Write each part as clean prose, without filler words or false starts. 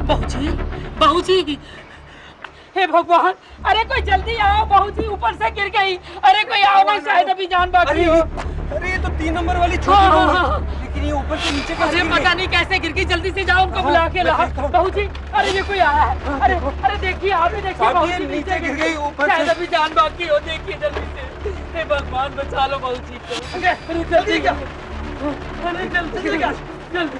बाबूजी, बाबूजी, हे भगवान, अरे कोई जल्दी आओ, बाबूजी ऊपर से गिर गई। अरे कोई आओ ना, शायद अभी जान बाकी हो। अरे ये तो 3 नंबर वाली छोटी बहू है, लेकिन ये ऊपर से नीचे कैसे अरे पता नहीं कैसे गिर गई, जल्दी से जाओ उनको बुला के लाओ। बाबूजी, अरे ये कोई आया है। अरे अरे देखिए, आप भी देखिए, बाबूजी नीचे गिर गई ऊपर शायद से। अभी जान बाकी हो, देखिए जल्दी से। हे भगवान, बचा लो बाबूजी को। अरे जल्दी का, अरे जल्दी का, जल्दी।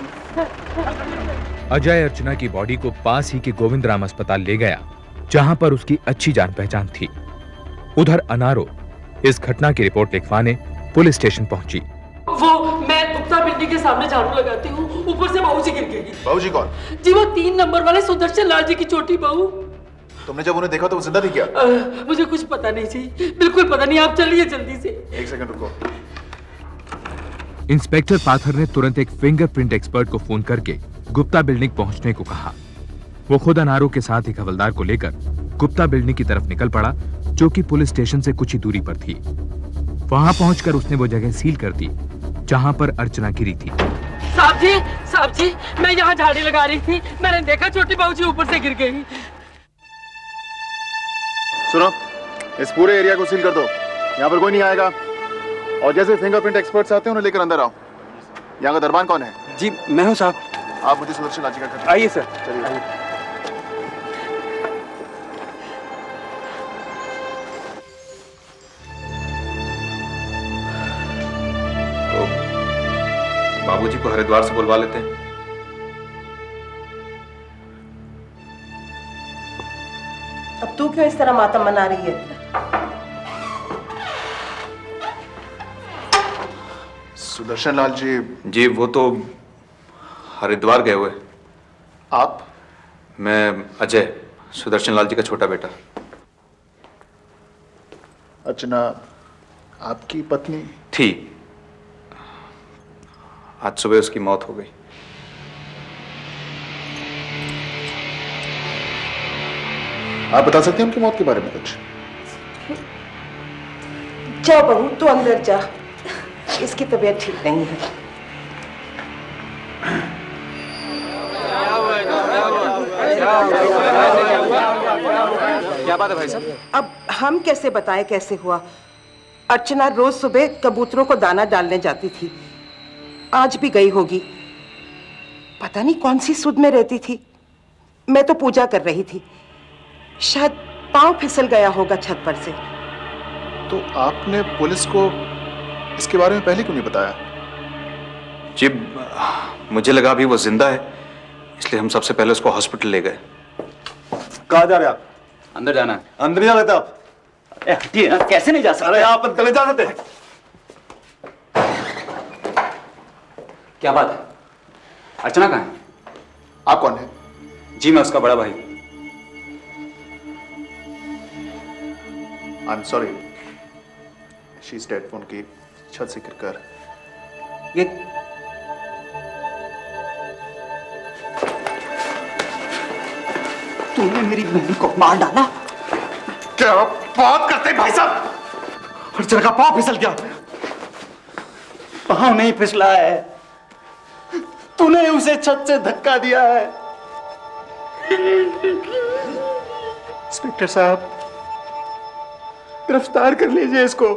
अजय अर्चना की बॉडी को पास ही के गोविंद राम अस्पताल ले गया, जहां पर उसकी अच्छी जान पहचान थी। उधर अनारो इस घटना की रिपोर्ट लिखवाने पुलिस स्टेशन पहुंची। वो मैं गुप्ता बिल्डिंग के सामने झाड़ू लगाती हूँ, ऊपर से बाबूजी गिर गई। बाबूजी कौन? जी वो 3 नंबर वाले सुदर्शन लाल जी की छोटी बहू। तुमने जब उन्हें देखा तो वो जिंदा थी क्या? मुझे कुछ पता नहीं जी, बिल्कुल पता नहीं। आप चलिए जल्दी से। 1 सेकंड रुको। इंस्पेक्टर पाथर ने तुरंत एक फिंगरप्रिंट एक्सपर्ट को फोन करके गुप्ता बिल्डिंग पहुंचने को कहा। वो खुद अनारो के साथ एक हवलदार को लेकर गुप्ता बिल्डिंग की तरफ निकल पड़ा, जो कि पुलिस स्टेशन से कुछ ही दूरी पर थी। वहां पहुंचकर उसने वो जगह सील कर दी जहां पर अर्चना गिरी थी। साहब जी, मैं यहाँ झाड़ी लगा रही थी, मैंने देखा छोटी बहू जी ऊपर से गिर गई। सुनो, इस पूरे एरिया को सील कर दो, यहाँ पर कोई नहीं आएगा। और जैसे फिंगरप्रिंट एक्सपर्ट्स आते हैं उन्हें लेकर अंदर आओ। यहाँ का दरबान कौन है? जी मैं हूँ साहब। आप मुझे सुदर्शन लाल जी का घर। आइए सर। चलिए। बाबूजी को हरिद्वार से बुलवा लेते हैं। अब तू क्यों इस तरह मातम मना रही है? सुदर्शन लाल जी? जी वो तो हरिद्वार गए हुए। आप? मैं अजय, सुदर्शन लाल जी का छोटा बेटा। अर्चना आपकी पत्नी थी, आज सुबह उसकी मौत हो गई। आप बता सकते हैं उनकी मौत के बारे में कुछ? जा बहू, तू अंदर जा, इसकी तबीयत ठीक नहीं है। क्या बात है भाई साहब? अब हम कैसे बताएं कैसे हुआ? अर्चना रोज सुबह कबूतरों को दाना डालने जाती थी, आज भी गई होगी। पता नहीं कौन सी सुध में रहती थी। मैं तो पूजा कर रही थी, शायद पांव फिसल गया होगा छत पर से। तो आपने पुलिस को इसके बारे में पहले क्यों नहीं बताया? जी मुझे लगा अभी वो जिंदा है, इसलिए हम सबसे पहले उसको हॉस्पिटल ले गए। कहाँ जा रहे आप? अंदर जाना है। अंदर नहीं जा रहे आप? हटिए ना, कैसे नहीं जा सकते? अरे आप अंदर जा सकते? क्या बात है? अर्चना कहाँ है? आप कौन है? जी मैं उसका बड़ा भाई। I am sorry, she is dead. Phone की छत से गिरकर। ये तूने मेरी बहन को मार डाला? क्या बात करते भाई साहब? अर्चना का पाँव फिसल गया। पाँव नहीं फिसला है, तूने उसे छत से धक्का दिया है। इंस्पेक्टर साहब, गिरफ्तार कर लीजिए इसको,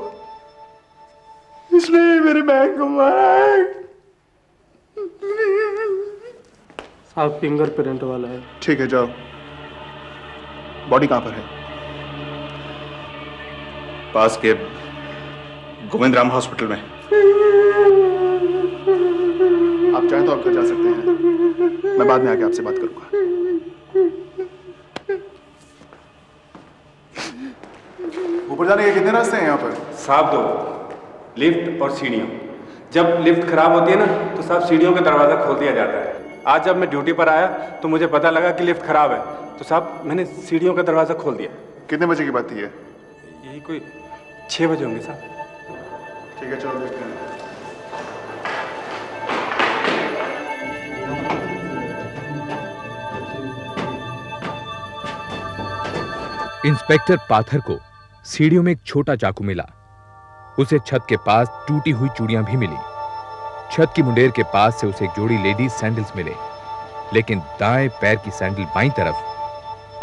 इसने मेरी बहन को मारा है। साहब फिंगरप्रिंट वाला है। ठीक है, जाओ। बॉडी कहां पर है? पास के गोविंद राम हॉस्पिटल में। आप चाहें तो आप घर जा सकते हैं, मैं बाद में आके आपसे बात करूंगा। ऊपर जाने के कितने रास्ते हैं यहाँ पर? साहब 2, लिफ्ट और सीढ़ियों। जब लिफ्ट खराब होती है ना तो साहब सीढ़ियों का दरवाजा खोल दिया जाता है। आज जब मैं ड्यूटी पर आया तो मुझे पता लगा कि लिफ्ट खराब है, तो साहब मैंने सीढ़ियों का दरवाजा खोल दिया। कितने बजे की बात थी ये? यही कोई 6 बजे होंगे साहब। ठीक है, चलो देखते हैं। इंस्पेक्टर पाथर को सीढ़ियों में एक छोटा चाकू मिला। उसे छत के पास टूटी हुई चूड़ियां भी मिली। छत की मुंडेर के पास से उसे एक जोड़ी लेडीज सैंडल्स मिले। लेकिन दाएं पैर की सैंडल बाईं तरफ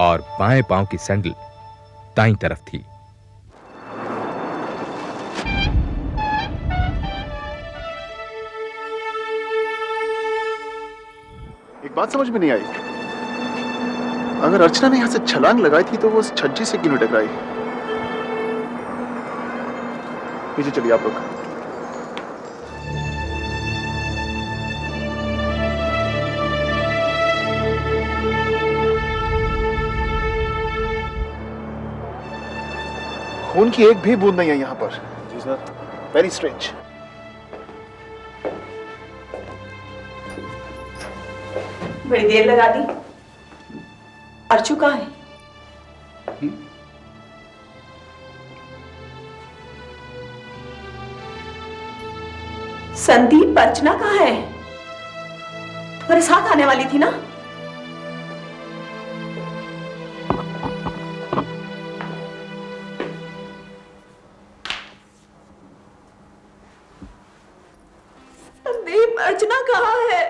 और बाएं पांव की सैंडल दाईं तरफ थी। एक बात समझ में नहीं आई, अगर अर्चना ने यहां से छलांग लगाई थी तो वो उस छज्जे से क्यों नहीं टकराई? पीछे चलिए आप लोग। खून की एक भी बूंद नहीं है यहां पर। जी सर। Very strange. बड़ी देर लगा दी। अर्चू कहाँ है? संदीप, अर्चना कहाँ है? तुम्हारे साथ आने वाली थी ना? संदीप, अर्चना कहाँ है?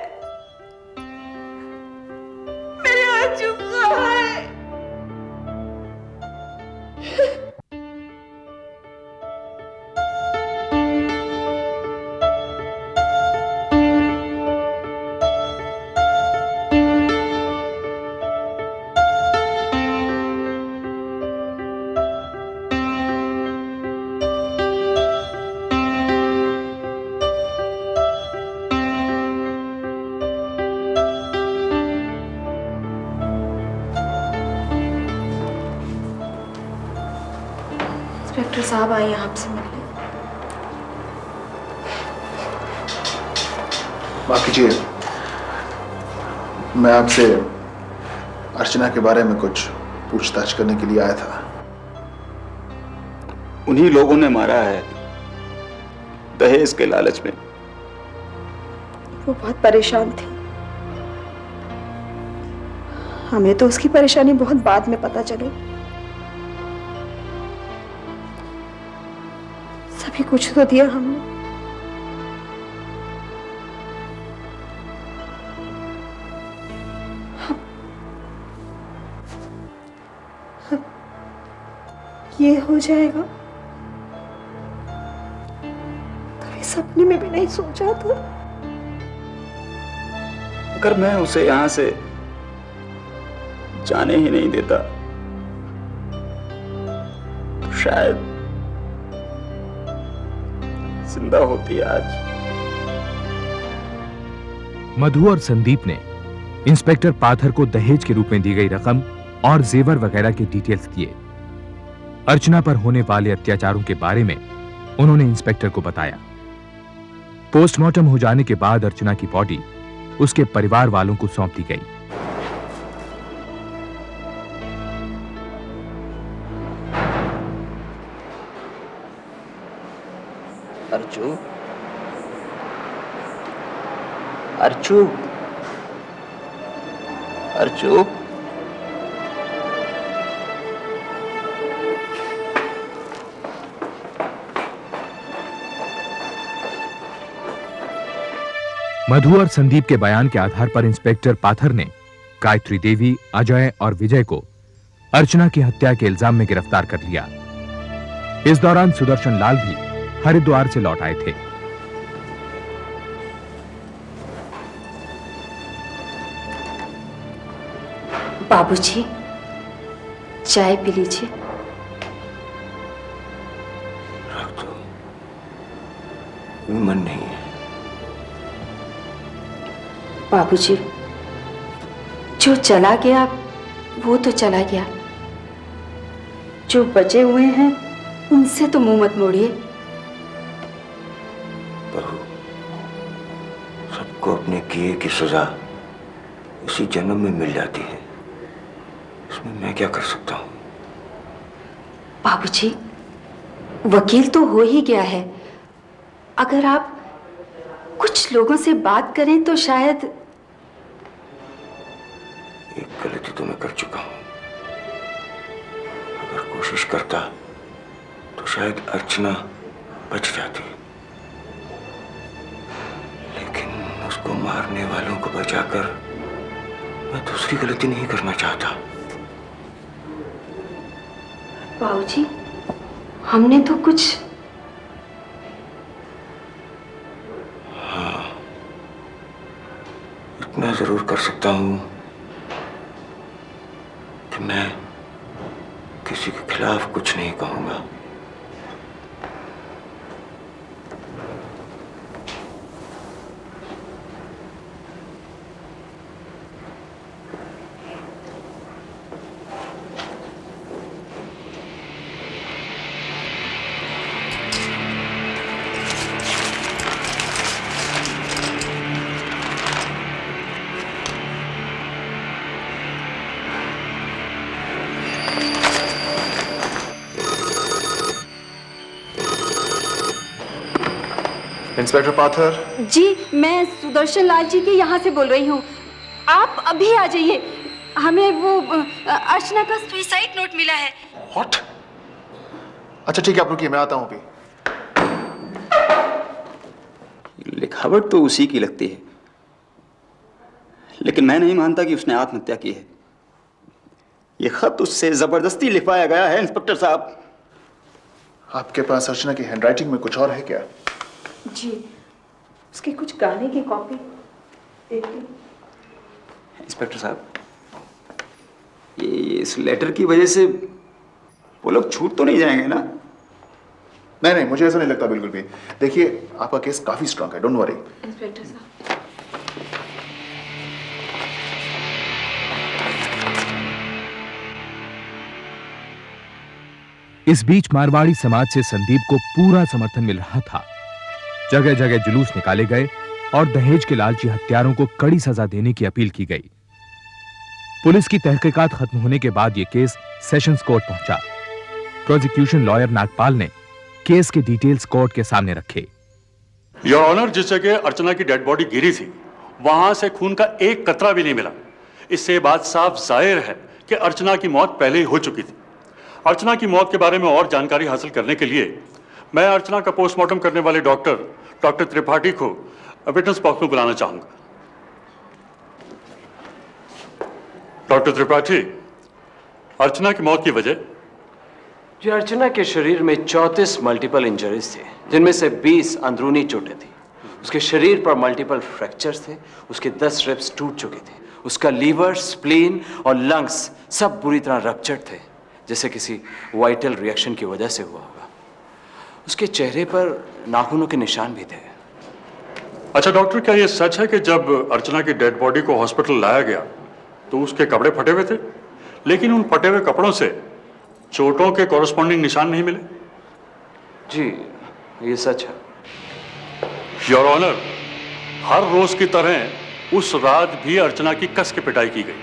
मेरे अर्चू कहाँ है? इंस्पेक्टर साहब आए हैं आपसे मिलने। माफ कीजिए, मैं आपसे अर्चना के बारे में कुछ पूछताछ करने के लिए आया था। उन्हीं लोगों ने मारा है दहेज के लालच में। वो बहुत परेशान थी। हमें तो उसकी परेशानी बहुत बाद में पता चली। सभी कुछ तो दिया हमने। ये हो जाएगा कभी सपने में भी नहीं सोचा था। अगर मैं उसे यहां से जाने ही नहीं देता तो शायद जिंदा होती आज। मधु और संदीप ने इंस्पेक्टर पाथर को दहेज के रूप में दी गई रकम और जेवर वगैरह के डिटेल्स दिए। अर्चना पर होने वाले अत्याचारों के बारे में उन्होंने इंस्पेक्टर को बताया। पोस्टमार्टम हो जाने के बाद अर्चना की बॉडी उसके परिवार वालों को सौंप दी गई। अर्चू, अर्चू, अर्चू, मधु और संदीप के बयान के आधार पर इंस्पेक्टर पाथर ने गायत्री देवी, अजय और विजय को अर्चना की हत्या के इल्जाम में गिरफ्तार कर लिया। इस दौरान सुदर्शन लाल भी हरिद्वार से लौट आए थे। बाबूजी, चाय पी लीजिए। रख दो, मन नहीं है। बाबूजी, जो चला गया वो तो चला गया। जो बचे हुए हैं उनसे तो मुंह मत मोड़िए। बहू, सबको अपने किए की सजा इसी जन्म में मिल जाती है। इसमें मैं क्या कर सकता हूं? बाबूजी, वकील तो हो ही गया है। अगर आप कुछ लोगों से बात करें तो शायद। एक गलती तो मैं कर चुका हूं। अगर कोशिश करता तो शायद अर्चना बच जाती, लेकिन उसको मारने वालों को बचाकर मैं दूसरी गलती नहीं करना चाहता। बाबूजी, हमने तो कुछ। हाँ, इतना जरूर कर सकता हूं कि मैं किसी के खिलाफ कुछ नहीं कहूंगा। इंस्पेक्टर पाथर। जी, मैं सुदर्शन लाल जी के यहाँ से बोल रही हूँ। आप अभी आ जाइए, हमें वो अर्चना का सुसाइड नोट मिला है। What? अच्छा ठीक है, आप रुकिए, मैं आता हूँ अभी। लिखावट तो उसी की लगती है, लेकिन मैं नहीं मानता कि उसने आत्महत्या की है। यह खत उससे जबरदस्ती लिखवाया गया है इंस्पेक्टर साहब। आपके पास अर्चना की हैंडराइटिंग में कुछ और है क्या? जी, उसके कुछ गाने की कॉपी। इंस्पेक्टर साहब, ये इस लेटर की वजह से वो लोग छूट तो नहीं जाएंगे ना? नहीं नहीं, मुझे ऐसा नहीं लगता बिल्कुल भी। देखिए, आपका केस काफी स्ट्रांग है, डोंट वरी। इंस्पेक्टर साहब, इस बीच मारवाड़ी समाज से संदीप को पूरा समर्थन मिल रहा था। जगह जगह जुलूस निकाले गए और दहेज के लालची हत्यारों को कड़ी सजा देने की अपील की गई। पुलिस की तहकीकात खत्म होने के बाद यह केस सेशंस कोर्ट पहुंचा। प्रोसिक्यूशन लॉयर नागपाल ने केस के डिटेल्स कोर्ट के सामने रखे। योर ऑनर, जिस जगह अर्चना की डेड बॉडी गिरी थी, वहां से खून का एक कतरा भी नहीं मिला। इससे बात साफ जाहिर है कि अर्चना की मौत पहले ही हो चुकी थी। अर्चना की मौत के बारे में और जानकारी हासिल करने के लिए मैं अर्चना का पोस्टमार्टम करने वाले डॉक्टर त्रिपाठी को विटनेस बॉक्स में बुलाना चाहूंगा। डॉक्टर त्रिपाठी, अर्चना की मौत की वजह? जी, अर्चना के शरीर में 34 मल्टीपल इंजरीज थे, जिनमें से 20 अंदरूनी चोटें थी। उसके शरीर पर मल्टीपल फ्रैक्चर्स थे, उसके 10 रिब्स टूट चुके थे, उसका लीवर, स्प्लीन और लंग्स सब बुरी तरह रप्चर्ड थे, जैसे किसी वाइटल रिएक्शन की वजह से हुआ होगा। उसके चेहरे पर नाखूनों के निशान भी थे। अच्छा डॉक्टर, क्या यह सच है कि जब अर्चना की डेड बॉडी को हॉस्पिटल लाया गया तो उसके कपड़े फटे हुए थे, लेकिन उन फटे हुए कपड़ों से चोटों के कॉरेस्पॉन्डिंग निशान नहीं मिले? जी, ये सच है। योर ऑनर, हर रोज की तरह उस रात भी अर्चना की कस के पिटाई की गई।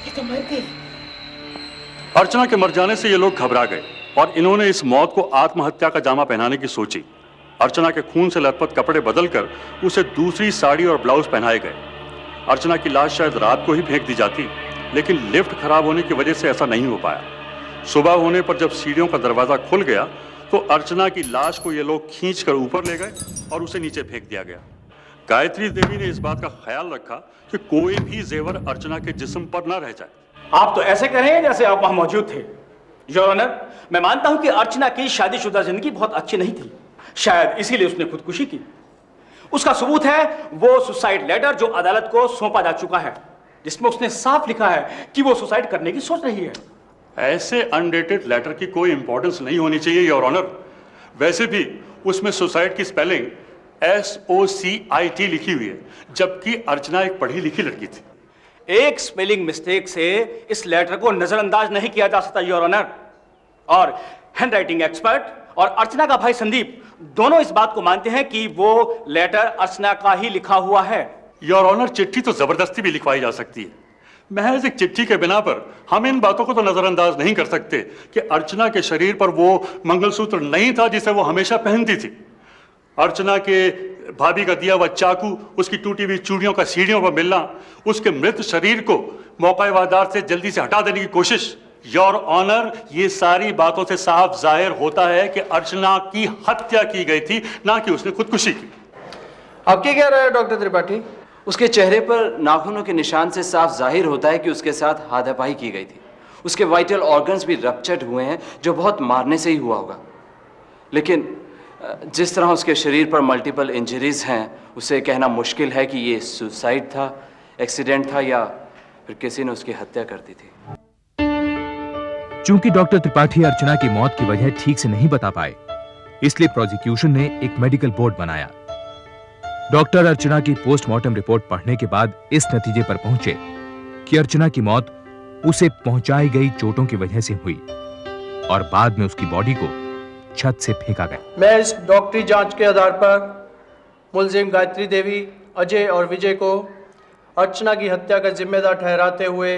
ये तो मर गई। अर्चना के मर जाने से ये लोग घबरा गए और इन्होंने इस मौत को आत्महत्या का जामा पहनाने की सोची। अर्चना के खून से लथपथ कपड़े बदलकर उसे दूसरी साड़ी और ब्लाउज पहनाए गए। अर्चना की लाश शायद रात को ही फेंक दी जाती, लेकिन लिफ्ट खराब होने की वजह से ऐसा नहीं हो पाया। सुबह होने पर जब सीढ़ियों का दरवाजा खुल गया तो अर्चना की लाश को ये लोग खींचकर ऊपर ले गए और उसे नीचे फेंक दिया गया। गायत्री देवी ने इस बात का ख्याल रखा कि कोई भी जेवर अर्चना के जिस्म पर न रह जाए। आप तो ऐसे कह रहे हैं जैसे आप वहां मौजूद थे। योर ऑनर, मैं मानता हूं कि अर्चना की शादीशुदा जिंदगी बहुत अच्छी नहीं थी, शायद इसीलिए उसने खुदकुशी की। उसका सबूत है वो सुसाइड लेटर जो अदालत को सौंपा जा चुका है, जिसमें उसने साफ लिखा है कि वो सुसाइड करने की सोच रही है। ऐसे अनडेटेड लेटर की कोई इंपॉर्टेंस नहीं होनी चाहिए योर ऑनर। वैसे भी उसमें सुसाइड की स्पेलिंग SOCIT लिखी हुई है, जबकि अर्चना एक पढ़ी लिखी लड़की थी। एक स्पेलिंग मिस्टेक से इस लेटर को नजरअंदाज नहीं किया जा सकता योर ऑनर। और हैंडराइटिंग एक्सपर्ट और अर्चना का भाई संदीप दोनों इस बात को मानते हैं कि वो लेटर अर्चना का ही लिखा हुआ है। योर ऑनर, चिट्ठी तो जबरदस्ती भी लिखवाई जा सकती है। महज एक चिट्ठी के बिना पर हम इन बातों को तो नजरअंदाज नहीं कर सकते कि अर्चना के शरीर पर वो मंगलसूत्र नहीं था जिसे वो हमेशा पहनती थी। अर्चना के भाभी का दिया हुआ चाकू, उसकी टूटी हुई चूड़ियों का सीढ़ियों पर मिलना, उसके मृत शरीर को मौका वारदात से जल्दी से हटा देने की कोशिश, योर ऑनर, ये सारी बातों से साफ जाहिर होता है कि अर्चना की हत्या की गई थी, ना कि उसने खुदकुशी की। आप क्या कह रहे हैं डॉक्टर त्रिपाठी? उसके चेहरे पर नाखूनों के निशान से साफ जाहिर होता है कि उसके साथ हाथापाई की गई थी। उसके वाइटल ऑर्गन्स भी रप्चर्ड हुए हैं, जो बहुत मारने से ही हुआ होगा। लेकिन जिस तरह उसके शरीर पर मल्टीपल इंजरीज हैं, उसे कहना मुश्किल है कि ये सुसाइड था, एक्सीडेंट था, या फिर किसी ने उसकी हत्या कर दी थी। चूंकि डॉक्टर त्रिपाठी अर्चना की मौत की वजह ठीक से नहीं बता पाए, इसलिए प्रोसिक्यूशन ने एक मेडिकल बोर्ड बनाया। डॉक्टर अर्चना की पोस्टमार्टम रिपोर्ट पढ़ने के बाद इस नतीजे पर पहुंचे कि अर्चना की मौत उसे पहुंचाई गई चोटों की वजह से हुई और बाद में उसकी बॉडी को छत से फेंका गया। मैं इस डॉक्टरी जांच के आधार पर मुलजिम गायत्री देवी, अजय और विजय को अर्चना की हत्या का जिम्मेदार ठहराते हुए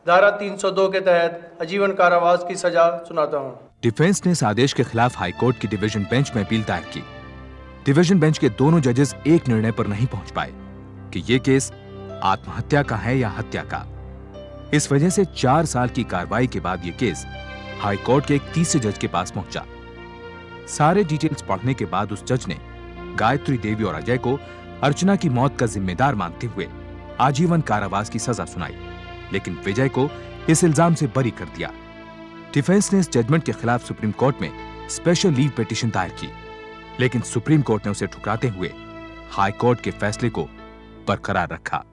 धारा 302 के तहत आजीवन कारावास की सजा सुनाता हूं। डिफेंस ने इस आदेश के खिलाफ हाईकोर्ट की डिवीजन बेंच में अपील दायर की। डिवीजन बेंच के दोनों जजेस एक निर्णय पर नहीं पहुंच पाए कि यह केस आत्महत्या का है या हत्या का। इस वजह से 4 साल की कार्रवाई के बाद यह केस हाईकोर्ट के एक तीसरे जज के पास पहुंचा। सारे डिटेल्स पढ़ने के बाद उस जज ने गायत्री देवी और अजय को अर्चना की मौत का जिम्मेदार मानते हुए आजीवन कारावास की सजा सुनाई, लेकिन विजय को इस इल्जाम से बरी कर दिया। डिफेंस ने इस जजमेंट के खिलाफ सुप्रीम कोर्ट में स्पेशल लीव पिटीशन दायर की, लेकिन सुप्रीम कोर्ट ने उसे ठुकराते हुए हाई कोर्ट के फैसले को बरकरार रखा।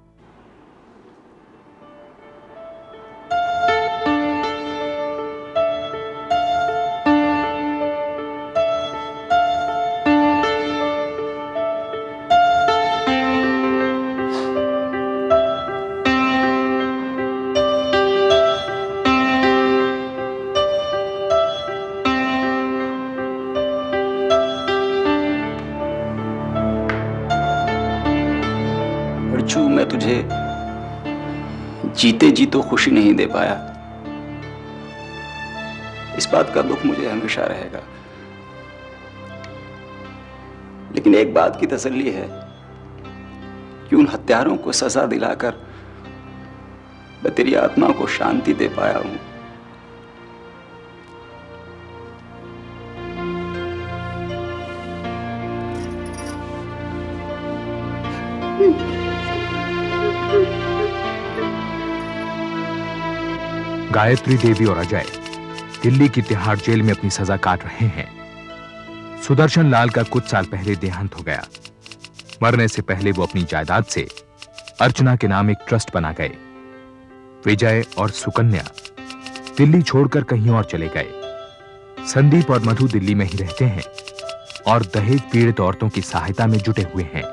मैं तुझे जीते जी तो खुशी नहीं दे पाया, इस बात का दुख मुझे हमेशा रहेगा। लेकिन एक बात की तसल्ली है कि उन हत्यारों को सजा दिलाकर मैं तेरी आत्मा को शांति दे पाया हूं। गायत्री देवी और अजय दिल्ली की तिहाड़ जेल में अपनी सजा काट रहे हैं। सुदर्शन लाल का कुछ साल पहले देहांत हो गया। मरने से पहले वो अपनी जायदाद से अर्चना के नाम एक ट्रस्ट बना गए। विजय और सुकन्या दिल्ली छोड़कर कहीं और चले गए। संदीप और मधु दिल्ली में ही रहते हैं और दहेज पीड़ित औरतों की सहायता में जुटे हुए हैं।